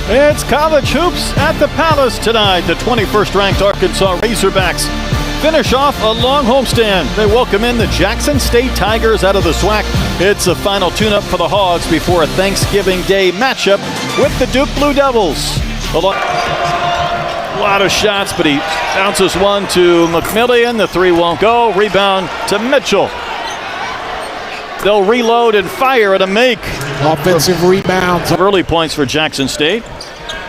It's college hoops at the Palace tonight. The 21st ranked Arkansas Razorbacks finish off a long homestand. They welcome in the Jackson State Tigers out of the SWAC. It's a final tune-up for the Hogs before a Thanksgiving Day matchup with the Duke Blue Devils. A lot of shots, but he bounces one to McMillian. The three won't go. Rebound to Mitchell. They'll reload and fire at a make. Offensive rebounds. Early points for Jackson State.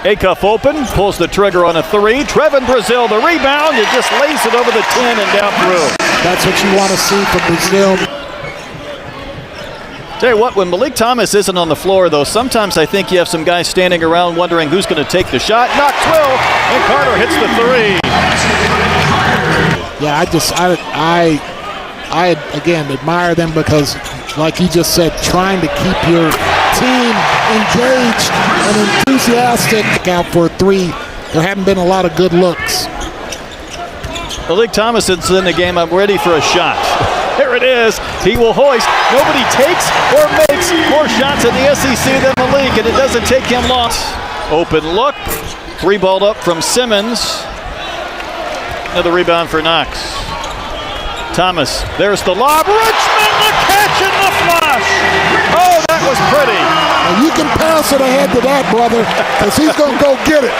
Acuff open, pulls the trigger on a three. Trevin Brazil, the rebound. It just lays it over the 10 and down through. That's what you want to see from Brazil. Tell you what, when Malik Thomas isn't on the floor, though, sometimes I think you have some guys standing around wondering who's going to take the shot. Knocked will, and Carter hits the three. Yeah, I again admire them because, like you just said, trying to keep your team engaged and enthusiastic. Out for a three. There haven't been a lot of good looks. Malik Thomas is in the game. I'm ready for a shot. There it is. He will hoist. Nobody takes or makes more shots in the SEC than Malik, and it doesn't take him long. Open look. Three balled up from Simmons. Another rebound for Knox. Thomas, there's the lob. Richmond, the catch and the flush. Oh, that was pretty. Well, you can pass it ahead to that, brother, because he's going to go get it.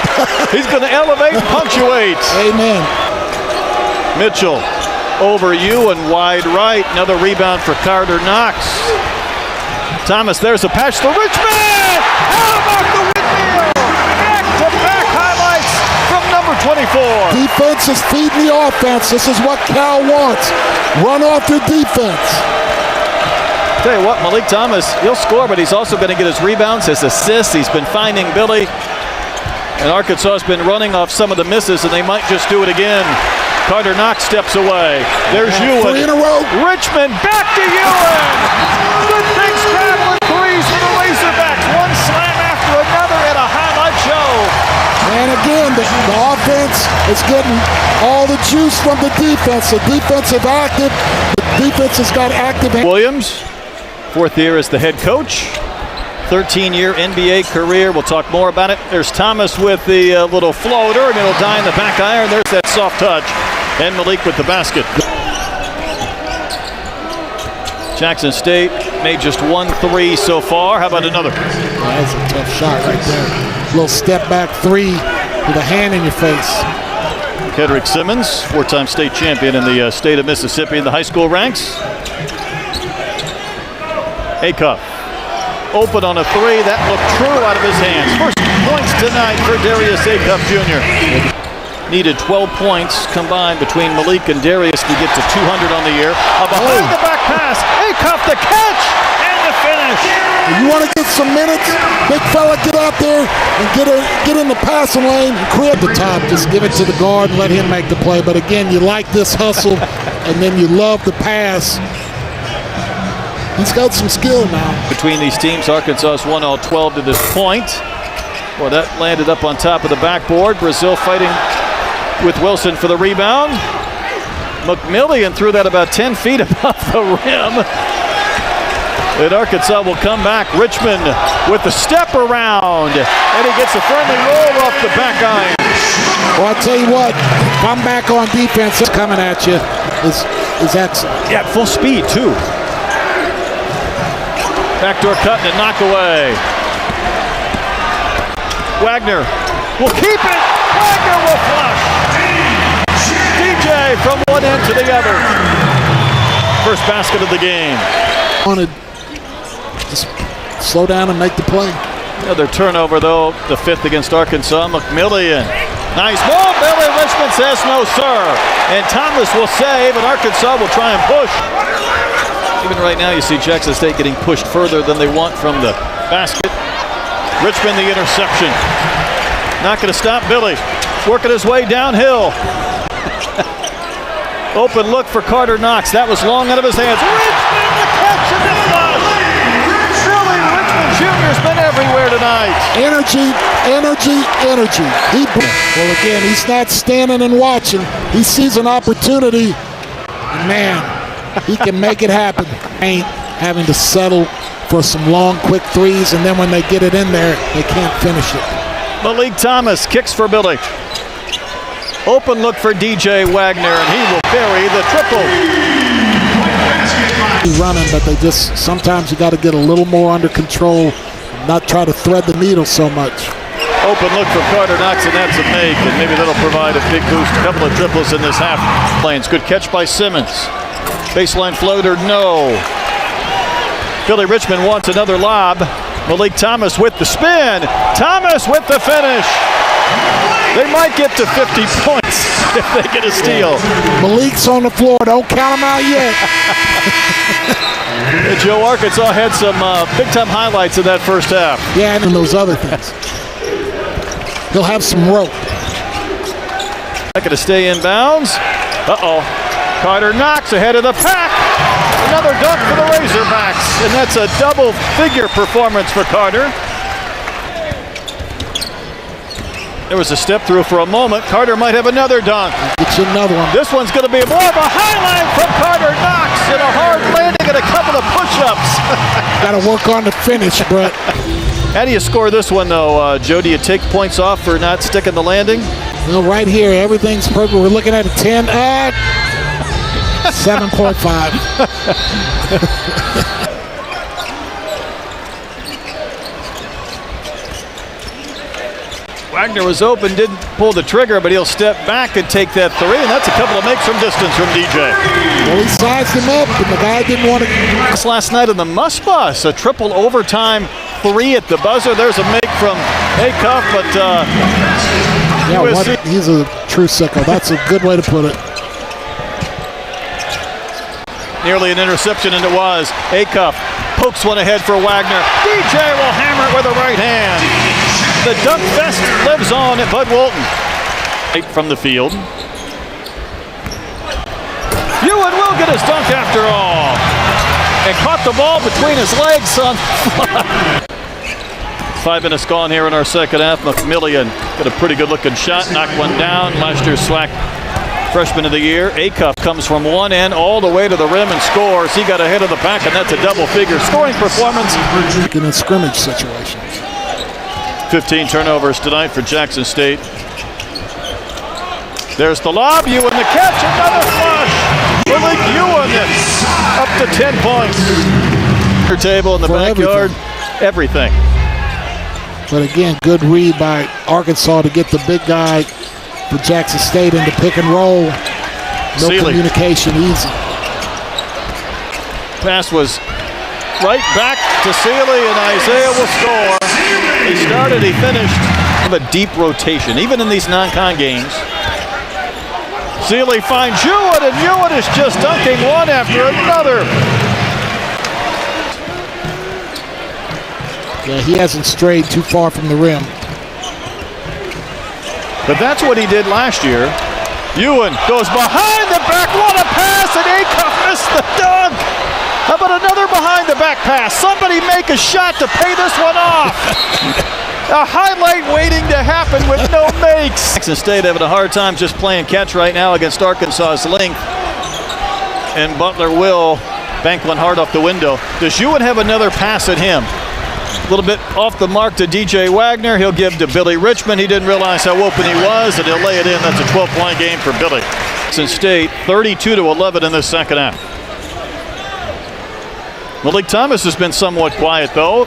He's going to elevate and punctuate. Amen. Mitchell over you and wide right. Another rebound for Carter Knox. Thomas, there's a patch to Richmond. How about the windmill? Back-to-back highlights from number 24. Defense is feeding the offense. This is what Cal wants. Run off your defense. Tell you what, Malik Thomas, he'll score, but he's also going to get his rebounds, his assists. He's been finding Billy. And Arkansas has been running off some of the misses, and they might just do it again. Carter Knox steps away. There's Ewan. Three in a row. Richmond back to Ewan. Good big scrambling threes for the Razorbacks. One slam after another and a highlight show. And again, the offense is getting all the juice from the defense. The defensive active. The defense has got active. Williams, fourth year as the head coach. 13-year NBA career. We'll talk more about it. There's Thomas with the little floater, and it'll die in the back iron. There's that soft touch. And Malik with the basket. Jackson State made just 1 3 so far. How about another? That's a tough shot right there. Little step back three with a hand in your face. Kedrick Simmons, four-time state champion in the state of Mississippi in the high school ranks. Acuff. Open on a three. That looked true out of his hands. First points tonight for Darius Acuff Jr. Needed 12 points combined between Malik and Darius to get to 200 on the year. A behind-the-back pass. Acuff the catch and the finish. If you want to get some minutes, big fella, get out there and get in the passing lane and create the top. Just give it to the guard and let him make the play. But again, you like this hustle, and then you love the pass. He's got some skill now. Between these teams, Arkansas has won all 12 to this point. Well, that landed up on top of the backboard. Brazil fighting with Wilson for the rebound. McMillian threw that about 10 feet above the rim. And Arkansas will come back. Richmond with the step around. And he gets a friendly roll off the back iron. Well, I tell you what, come back on defense coming at you is excellent. Yeah, full speed too. Backdoor cut and a knock away. Wagner will keep it. Wagner will flush. DJ from one end to the other. First basket of the game. Wanted just slow down and make the play. Another turnover though, the fifth against Arkansas. McMillian. Nice ball. Billy Richmond says no, sir. And Thomas will save, and Arkansas will try and push. Even right now, you see Jackson State getting pushed further than they want from the basket. Richmond, the interception. Not going to stop Billy. Working his way downhill. Open look for Carter Knox. That was long out of his hands. Richmond, the catch and the flush. Billy Richmond Jr.'s been everywhere tonight. Energy. Well, again, he's not standing and watching. He sees an opportunity. And man, he can make it happen. Ain't having to settle for some long, quick threes, and then when they get it in there, they can't finish it. Malik Thomas kicks for Billy. Open look for DJ Wagner, and he will bury the triple. Running, but they just sometimes you got to get a little more under control, not try to thread the needle so much. Open look for Carter Knox, and that's a make, and maybe that'll provide a big boost. A couple of triples in this half. Plains, good catch by Simmons. Baseline floater, no. Billy Richmond wants another lob. Malik Thomas with the spin. Thomas with the finish. They might get to 50 points if they get a steal. Malik's on the floor. Don't count him out yet. Joe, Arkansas had some big-time highlights in that first half. Yeah, and those other things. He'll have some rope. Not going to stay in bounds. Uh-oh. Carter Knox ahead of the pack. Another dunk for the Razorbacks, and that's a double-figure performance for Carter. There was a step through for a moment. Carter might have another dunk. Get you another one. This one's going to be more of a highlight from Carter Knox and a hard landing and a couple of push-ups. Got to work on the finish, Brett. How do you score this one, though, Joe? Do you take points off for not sticking the landing? Well, right here, everything's perfect. We're looking at a 10. 7.5. Wagner was open, didn't pull the trigger, but he'll step back and take that three, and that's a couple of makes from distance from DJ. Well, he sized him up, and the guy didn't want to. Last night in the Muss Bus, a triple overtime three at the buzzer. There's a make from Acuff, but he's a true sicko. That's a good way to put it. Nearly an interception, and it was. Acuff pokes one ahead for Wagner. DJ will hammer it with the right hand. The dunk fest lives on at Bud Walton. From the field. Ewan will get his dunk after all. And caught the ball between his legs on 5 minutes gone here in our second half. McMillian got a pretty good looking shot. Knocked one down. Last year's SWAC freshman of the year. Acuff comes from one end all the way to the rim and scores. He got ahead of the pack, and that's a double-figure scoring performance. In a scrimmage situation. 15 turnovers tonight for Jackson State. There's the lob. Ewan the catch. Another flush. Malik Ewan up to 10 points. Table in the backyard. Everything. But again, good read by Arkansas to get the big guy for Jackson State into pick and roll. No Sealy. Communication easy. Pass was right back to Sealy, and Isaiah will score. He started, he finished. A deep rotation, even in these non-con games. Sealy finds Ewan, and Ewan is just dunking one after another. Yeah, he hasn't strayed too far from the rim. But that's what he did last year. Ewan goes behind the back. What a pass, and Acuff missed the dunk. How about another behind the back pass? Somebody make a shot to pay this one off. A highlight waiting to happen with no makes. Jackson State having a hard time just playing catch right now against Arkansas's length. And Butler will bank one hard off the window. Does Ewan have another pass at him? A little bit off the mark to DJ Wagner. He'll give to Billy Richmond. He didn't realize how open he was, and he'll lay it in. That's a 12-point game for Billy. Jackson State 32-11 in this second half. Malik Thomas has been somewhat quiet, though.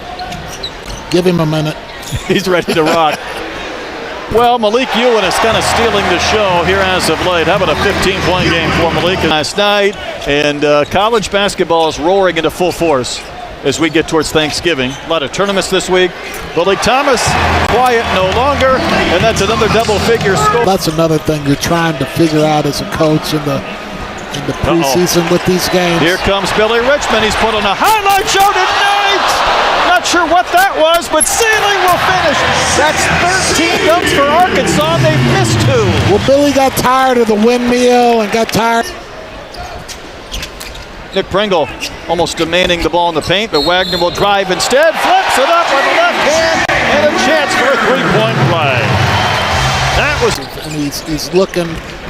Give him a minute. He's ready to rock. Well, Malik Ewan is kind of stealing the show here as of late. How about a 15-point game for Malik last night? And college basketball is roaring into full force as we get towards Thanksgiving. A lot of tournaments this week. Malik Thomas, quiet no longer, and that's another double-figure score. That's another thing you're trying to figure out as a coach in the preseason with these games. Here comes Billy Richmond. He's put on a highlight show tonight. Not sure what that was, but Sealy will finish. That's 13 dunks for Arkansas. They've missed 2. Well, Billy got tired of the windmill and got tired. Nick Pringle almost demanding the ball in the paint, but Wagner will drive instead. Flips it up with the left hand, and a chance for a three-point play. That was... And he's looking...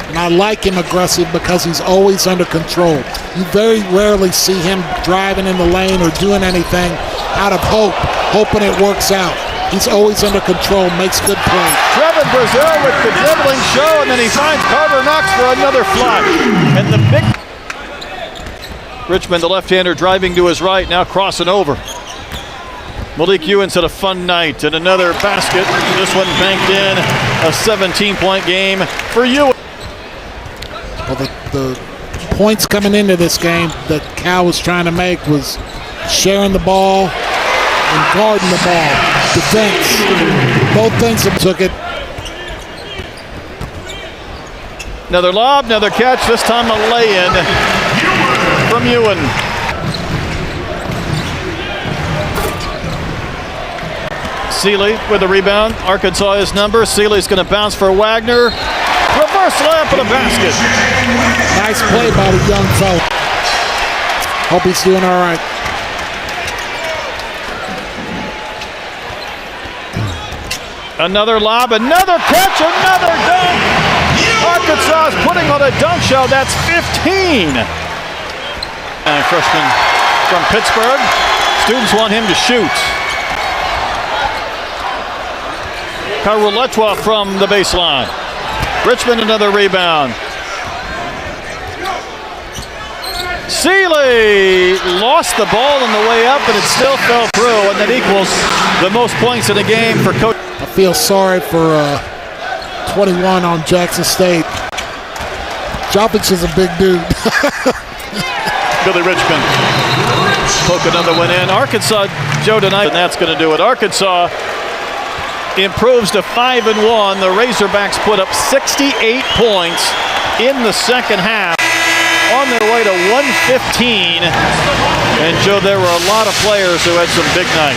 And I like him aggressive because he's always under control. You very rarely see him driving in the lane or doing anything out of hope, hoping it works out. He's always under control, makes good plays. Trevin Brazil with the dribbling show, and then he finds Carter Knox for another flush. And the big Richmond, the left-hander, driving to his right, now crossing over. Malik Ewins had a fun night and another basket. This one banked in, a 17-point game for Ewins. Well, the points coming into this game that Cal was trying to make was sharing the ball and guarding the ball. Defense. Both things that took it. Another lob, another catch, this time a lay-in from Ewan. Seeley with the rebound. Arkansas his number. Seeley's going to bounce for Wagner. Reverse layup and a basket. Nice play by the young fella. Hope he's doing all right. Another lob, another catch, another dunk. Arkansas is putting on a dunk show. That's 15. And freshman from Pittsburgh. Students want him to shoot. Karuletwa from the baseline. Richmond another rebound. Seeley lost the ball on the way up, and it still fell through, and that equals the most points in a game for Coach. I feel sorry for 21 on Jackson State. Jopic is a big dude. Billy Richmond poke another one in. Arkansas, Joe tonight, and that's going to do it. Arkansas improves to 5-1. The Razorbacks put up 68 points in the second half, on their way to 115. And Joe, there were a lot of players who had some big nights.